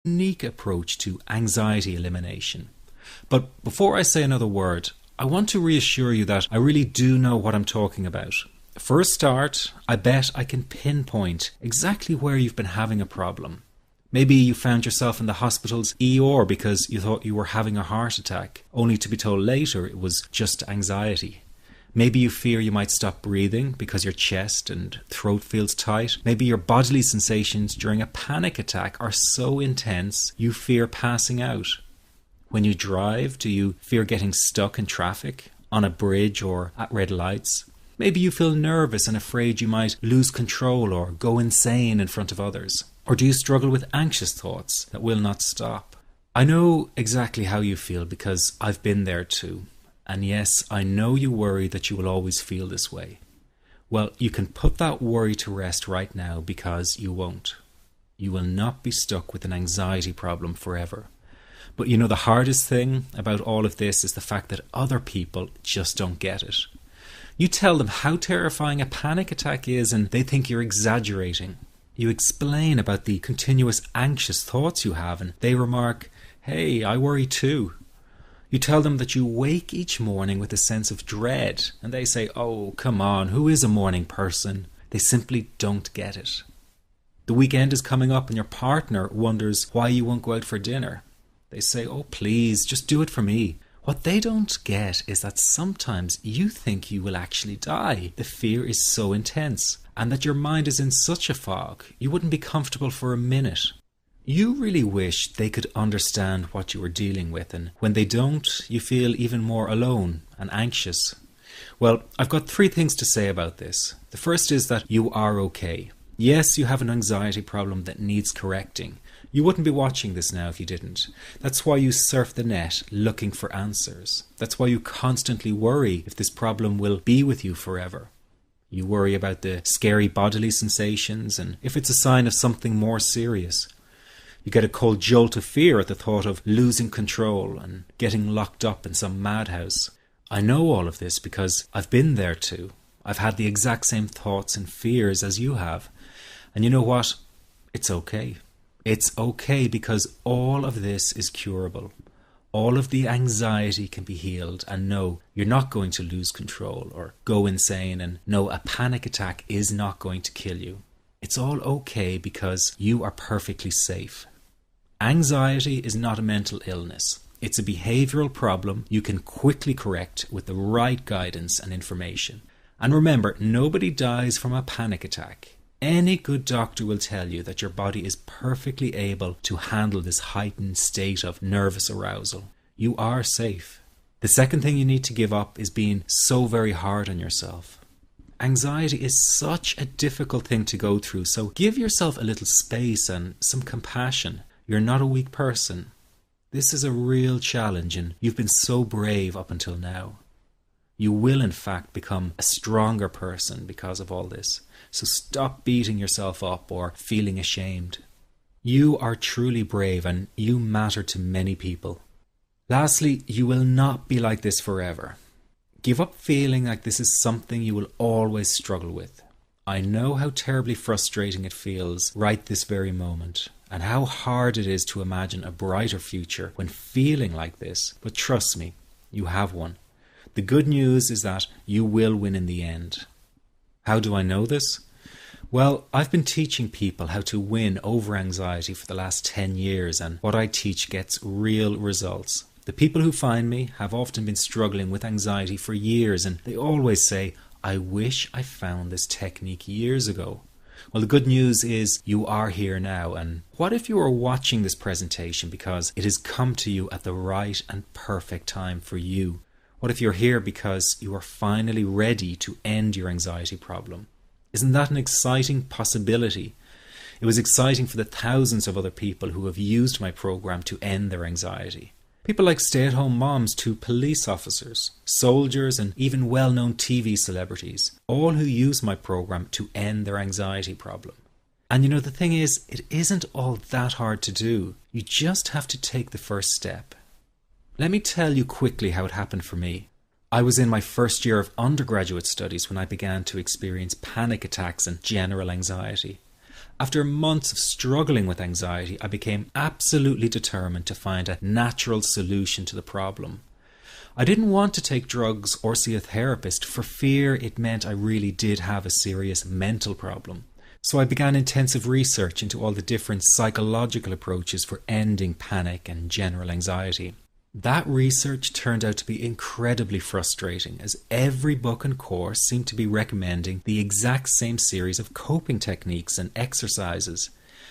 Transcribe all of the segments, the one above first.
unique approach to anxiety elimination. But before I say another word, I want to reassure you that I really do know what I'm talking about. For a start, I bet I can pinpoint exactly where you've been having a problem. Maybe you found yourself in the hospital's ER because you thought you were having a heart attack, only to be told later it was just anxiety. Maybe you fear you might stop breathing because your chest and throat feels tight. Maybe your bodily sensations during a panic attack are so intense you fear passing out. When you drive, do you fear getting stuck in traffic, on a bridge or at red lights? Maybe you feel nervous and afraid you might lose control or go insane in front of others. Or do you struggle with anxious thoughts that will not stop? I know exactly how you feel because I've been there too. And yes, I know you worry that you will always feel this way. Well, you can put that worry to rest right now because you won't. You will not be stuck with an anxiety problem forever. But you know, the hardest thing about all of this is the fact that other people just don't get it. You tell them how terrifying a panic attack is and they think you're exaggerating. You explain about the continuous anxious thoughts you have and they remark, "Hey, I worry too." You tell them that you wake each morning with a sense of dread and they say, "Oh, come on, who is a morning person?" They simply don't get it. The weekend is coming up and your partner wonders why you won't go out for dinner. They say, "Oh, please, just do it for me." What they don't get is that sometimes you think you will actually die. The fear is so intense and that your mind is in such a fog, you wouldn't be comfortable for a minute. You really wish they could understand what you are dealing with, and when they don't, you feel even more alone and anxious. Well, I've got 3 things to say about this. The first is that you are okay. Yes, you have an anxiety problem that needs correcting. You wouldn't be watching this now if you didn't. That's why you surf the net looking for answers. That's why you constantly worry if this problem will be with you forever. You worry about the scary bodily sensations and if it's a sign of something more serious. You get a cold jolt of fear at the thought of losing control and getting locked up in some madhouse. I know all of this because I've been there too. I've had the exact same thoughts and fears as you have. And you know what? It's okay. It's okay because all of this is curable. All of the anxiety can be healed, and no, you're not going to lose control or go insane, and no, a panic attack is not going to kill you. It's all okay because you are perfectly safe. Anxiety is not a mental illness. It's a behavioral problem you can quickly correct with the right guidance and information. And remember, nobody dies from a panic attack. Any good doctor will tell you that your body is perfectly able to handle this heightened state of nervous arousal. You are safe. The second thing you need to give up is being so very hard on yourself. Anxiety is such a difficult thing to go through, so give yourself a little space and some compassion. You're not a weak person. This is a real challenge and you've been so brave up until now. You will in fact become a stronger person because of all this. So stop beating yourself up or feeling ashamed. You are truly brave and you matter to many people. Lastly, you will not be like this forever. Give up feeling like this is something you will always struggle with. I know how terribly frustrating it feels right this very moment, and how hard it is to imagine a brighter future when feeling like this, but trust me, you have one. The good news is that you will win in the end. How do I know this? Well, I've been teaching people how to win over anxiety for the last 10 years, and what I teach gets real results. The people who find me have often been struggling with anxiety for years, and they always say, "I wish I found this technique years ago." Well, the good news is you are here now, and what if you are watching this presentation because it has come to you at the right and perfect time for you? What if you're here because you are finally ready to end your anxiety problem? Isn't that an exciting possibility? It was exciting for the thousands of other people who have used my program to end their anxiety. People like stay-at-home moms to police officers, soldiers, and even well-known TV celebrities, all who use my program to end their anxiety problem. And you know, the thing is, it isn't all that hard to do. You just have to take the first step. Let me tell you quickly how it happened for me. I was in my first year of undergraduate studies when I began to experience panic attacks and general anxiety. After months of struggling with anxiety, I became absolutely determined to find a natural solution to the problem. I didn't want to take drugs or see a therapist for fear it meant I really did have a serious mental problem. So I began intensive research into all the different psychological approaches for ending panic and general anxiety. That research turned out to be incredibly frustrating, as every book and course seemed to be recommending the exact same series of coping techniques and exercises,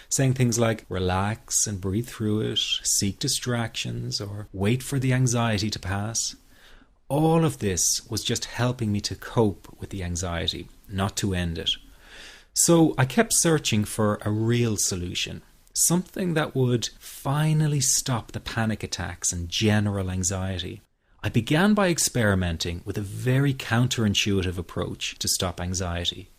saying things like relax and breathe through it, seek distractions, or wait for the anxiety to pass. All of this was just helping me to cope with the anxiety, not to end it. So I kept searching for a real solution. Something that would finally stop the panic attacks and general anxiety. I began by experimenting with a very counterintuitive approach to stop anxiety.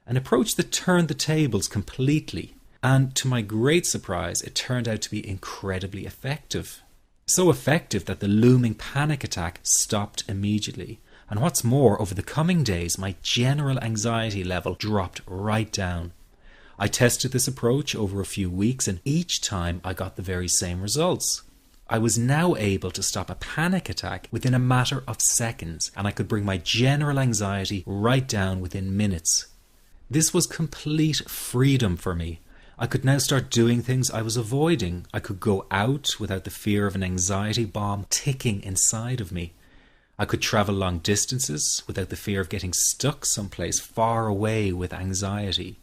An approach that turned the tables completely. And to my great surprise, it turned out to be incredibly effective. So effective that the looming panic attack stopped immediately. And what's more, over the coming days, my general anxiety level dropped right down. I tested this approach over a few weeks, and each time I got the very same results. I was now able to stop a panic attack within a matter of seconds, and I could bring my general anxiety right down within minutes. This was complete freedom for me. I could now start doing things I was avoiding. I could go out without the fear of an anxiety bomb ticking inside of me. I could travel long distances without the fear of getting stuck someplace far away with anxiety.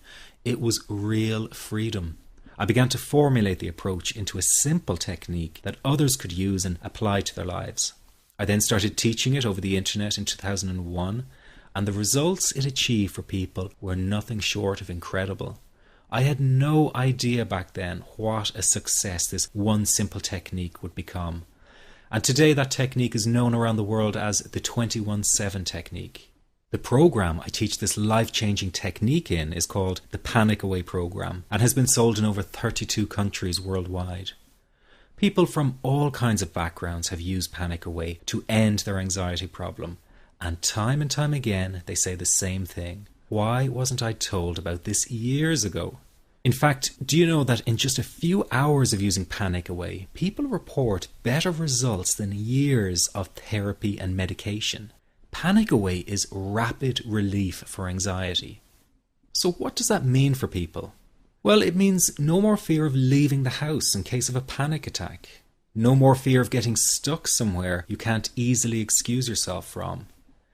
It was real freedom. I began to formulate the approach into a simple technique that others could use and apply to their lives. I then started teaching it over the internet in 2001, and the results it achieved for people were nothing short of incredible. I had no idea back then what a success this one simple technique would become. And today that technique is known around the world as the 21-7 technique. The program I teach this life-changing technique in is called the Panic Away program and has been sold in over 32 countries worldwide. People from all kinds of backgrounds have used Panic Away to end their anxiety problem, and time again they say the same thing. Why wasn't I told about this years ago? In fact, do you know that in just a few hours of using Panic Away, people report better results than years of therapy and medication? Panic Away is rapid relief for anxiety. So what does that mean for people? Well, it means no more fear of leaving the house in case of a panic attack. No more fear of getting stuck somewhere you can't easily excuse yourself from.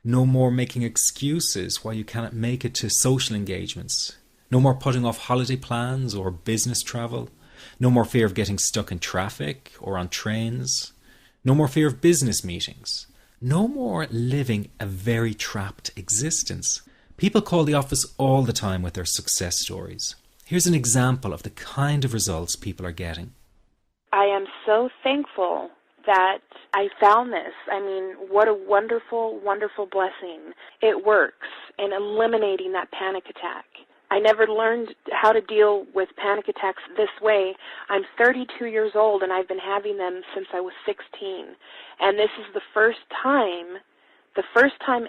No more making excuses why you cannot make it to social engagements. No more putting off holiday plans or business travel. No more fear of getting stuck in traffic or on trains. No more fear of business meetings. No more living a very trapped existence. People call the office all the time with their success stories. Here's an example of the kind of results people are getting. I am so thankful that I found this. I mean, what a wonderful, wonderful blessing. It works in eliminating that panic attack. I never learned how to deal with panic attacks this way. I'm 32 years old and I've been having them since I was 16. And this is the first time